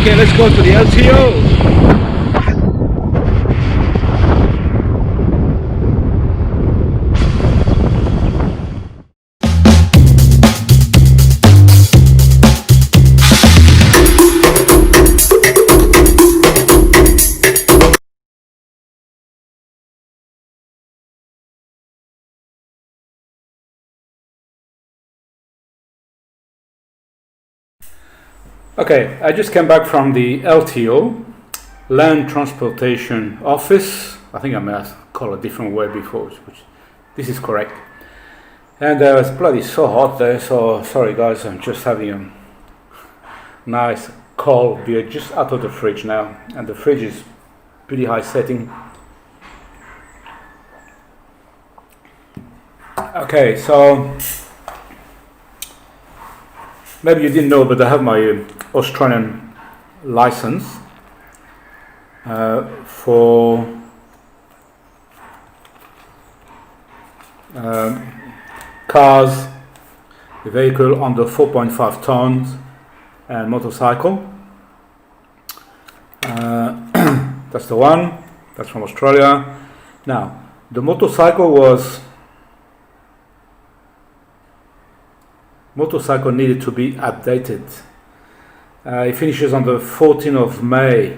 Okay, let's go to the LTO. Okay, I just came back from the LTO, Land Transportation Office. I think I may have called a different word before, which this is correct. And it's bloody so hot there, so sorry guys, I'm just having a nice cold beer just out of the fridge now. And the fridge is pretty high setting. Okay, so maybe you didn't know, but I have my Australian license for cars, vehicle under 4.5 tons, and motorcycle. That's the one. That's from Australia. Now, the motorcycle needed to be updated. It finishes on the 14th of May.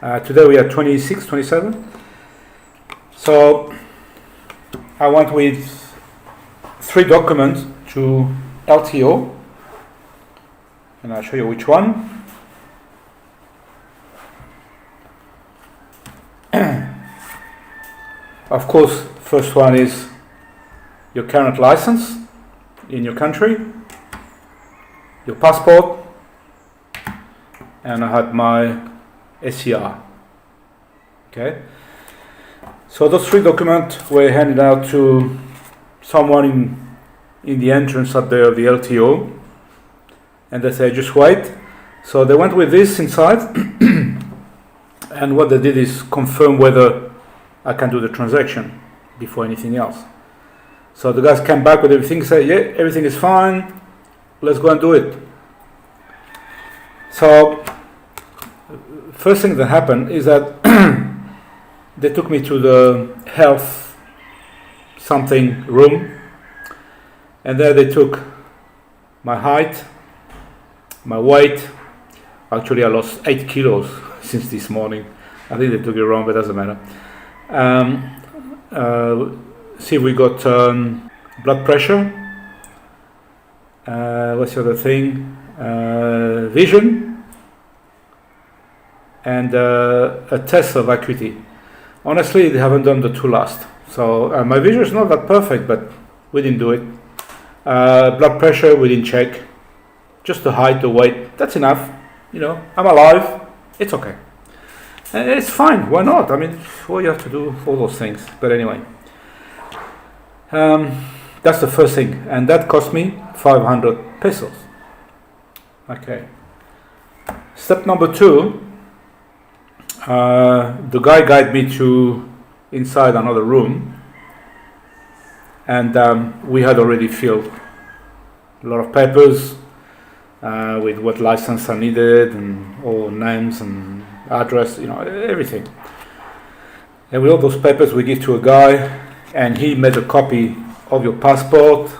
Today we are 26, 27. So I went with 3 documents to LTO, and I'll show you which one. Of course, first one is your current license in your country, your passport, and I had my SCR. Okay, so those 3 documents were handed out to someone in the entrance at the LTO, and they said just wait. So they went with this inside, and what they did is confirm whether I can do the transaction before anything else. So the guys came back with everything, said, yeah, everything is fine, let's go and do it. So, first thing that happened is that they took me to the health something room, and there they took my height, my weight. Actually, I lost 8 kilos since this morning. I think they took it wrong, but it doesn't matter. See, we got blood pressure. What's the other thing? Vision, and a test of acuity. Honestly, they haven't done the 2 last. So my vision is not that perfect, but we didn't do it. Blood pressure, we didn't check. Just the height, the weight. That's enough. You know, I'm alive. It's okay. And it's fine. Why not? I mean, well, you have to do all those things. But anyway. That's the first thing, and that cost me 500 pesos. Okay. Step number 2, the guy guided me to inside another room, and we had already filled a lot of papers with what license I needed and all names and address, you know, everything. And with all those papers we give to a guy, and he made a copy of your passport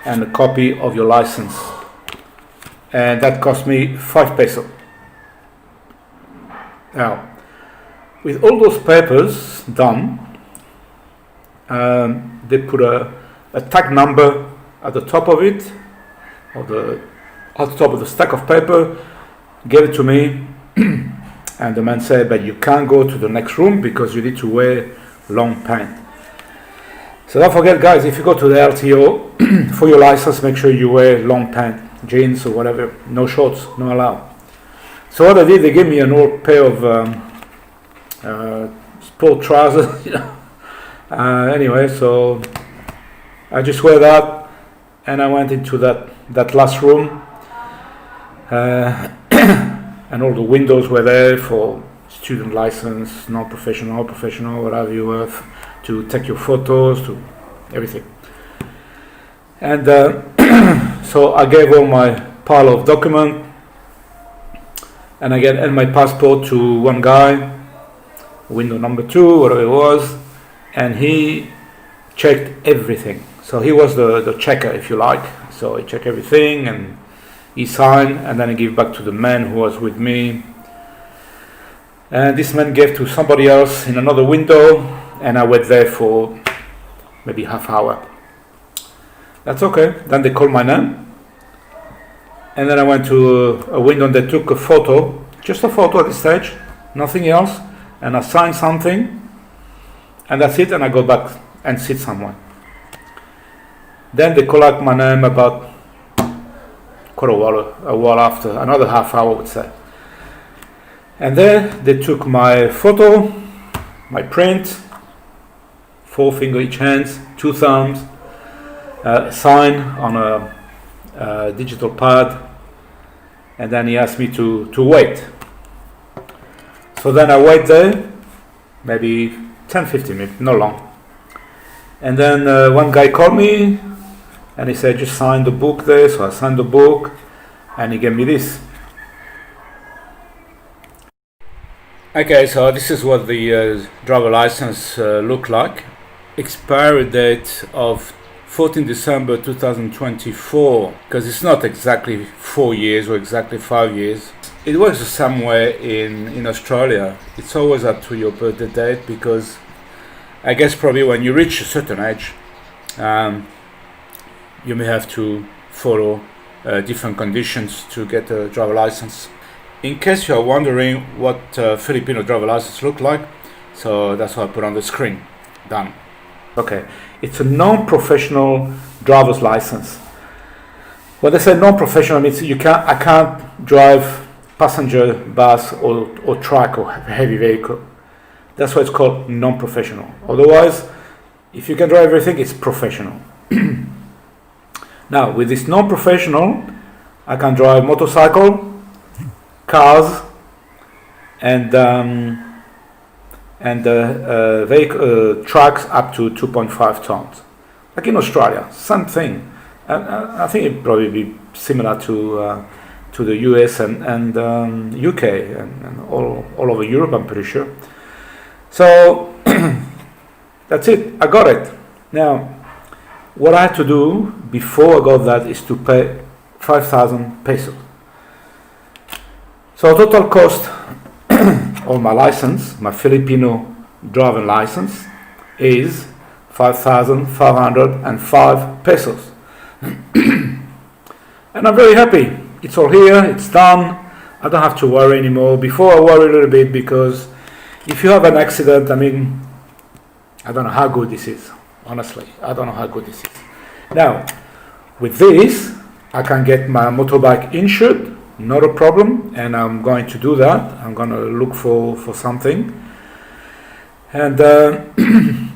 and a copy of your license, and that cost me 5 pesos. Now, with all those papers done, they put a tag number at the top of it, or at the top of the stack of paper, gave it to me, and the man said, but you can't go to the next room because you need to wear long pants. So don't forget, guys, if you go to the LTO for your license, make sure you wear long pants, jeans or whatever, no shorts, no allowed. So what I did, they gave me an old pair of sport trousers, you know. Anyway, so I just wear that, and I went into that last room, and all the windows were there for student license, non-professional, professional, whatever you have, to take your photos, to everything. And so I gave all my pile of documents and I hand my passport to one guy, window number 2, whatever it was, and he checked everything. So he was the checker, if you like. So he checked everything and he signed, and then he gave back to the man who was with me. And this man gave to somebody else in another window, and I wait there for maybe half hour. That's okay. Then they called my name, and then I went to a window and they took a photo, just a photo at this stage, nothing else, and I signed something, and that's it, and I go back and sit somewhere. Then they collect my name about quite a while after, another half hour I would say. And then they took my photo, my print, 4 fingers each hands, 2 thumbs, sign on a digital pad, and then he asked me to wait. So then I wait there, maybe 10-15 minutes, not long. And then one guy called me, and he said, just sign the book there. So I signed the book, and he gave me this. Okay, so this is what the driver license looked like. Expiry date of 14 December 2024, because it's not exactly 4 years or exactly 5 years. It works somewhere in Australia. It's always up to your birthday date, because I guess probably when you reach a certain age, you may have to follow different conditions to get a driver license. In case you are wondering what Filipino driver license look like, so that's what I put on the screen. Done. Okay, it's a non-professional driver's license. When they say non-professional, means I can't drive passenger bus or truck or heavy vehicle. That's why it's called non-professional. Otherwise, if you can drive everything, it's professional. Now, with this non-professional, I can drive motorcycle, cars, and vehicle, trucks up to 2.5 tons. Like in Australia, same thing. I think it'd probably be similar to the US and UK and all over Europe, I'm pretty sure. So that's it. I got it. Now, what I had to do before I got that is to pay 5,000 pesos. So total cost of my license, my Filipino driving license, is 5,505 pesos. And I'm very happy. It's all here, it's done. I don't have to worry anymore. Before I worry a little bit, because if you have an accident, I mean, I don't know how good this is. Honestly, I don't know how good this is. Now, with this, I can get my motorbike insured, not a problem, and I'm going to do that. I'm going to look for something. And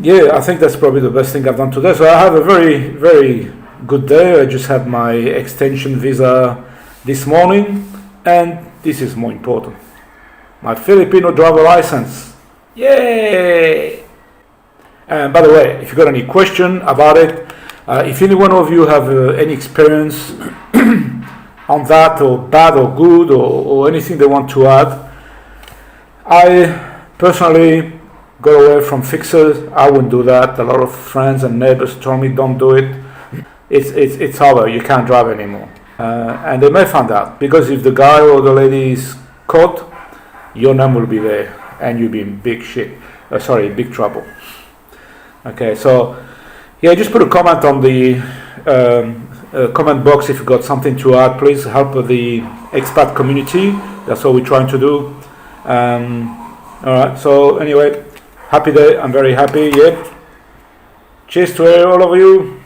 yeah, I think that's probably the best thing I've done today. So I have a very, very good day. I just had my extension visa this morning, and this is more important. My Filipino driver license. Yay! And by the way, if you got any question about it, if any one of you have any experience on that, or bad or good, or anything they want to add, I personally got away from fixers. I wouldn't do that. A lot of friends and neighbors told me don't do it. It's over. You can't drive anymore. And they may find out, because if the guy or the lady is caught, your name will be there, and you'll be in big trouble. Okay, so yeah, just put a comment on the comment box if you've got something to add. Please help the expat community. That's what we're trying to do. All right, so anyway, happy day. I'm very happy. Yeah. Cheers to all of you.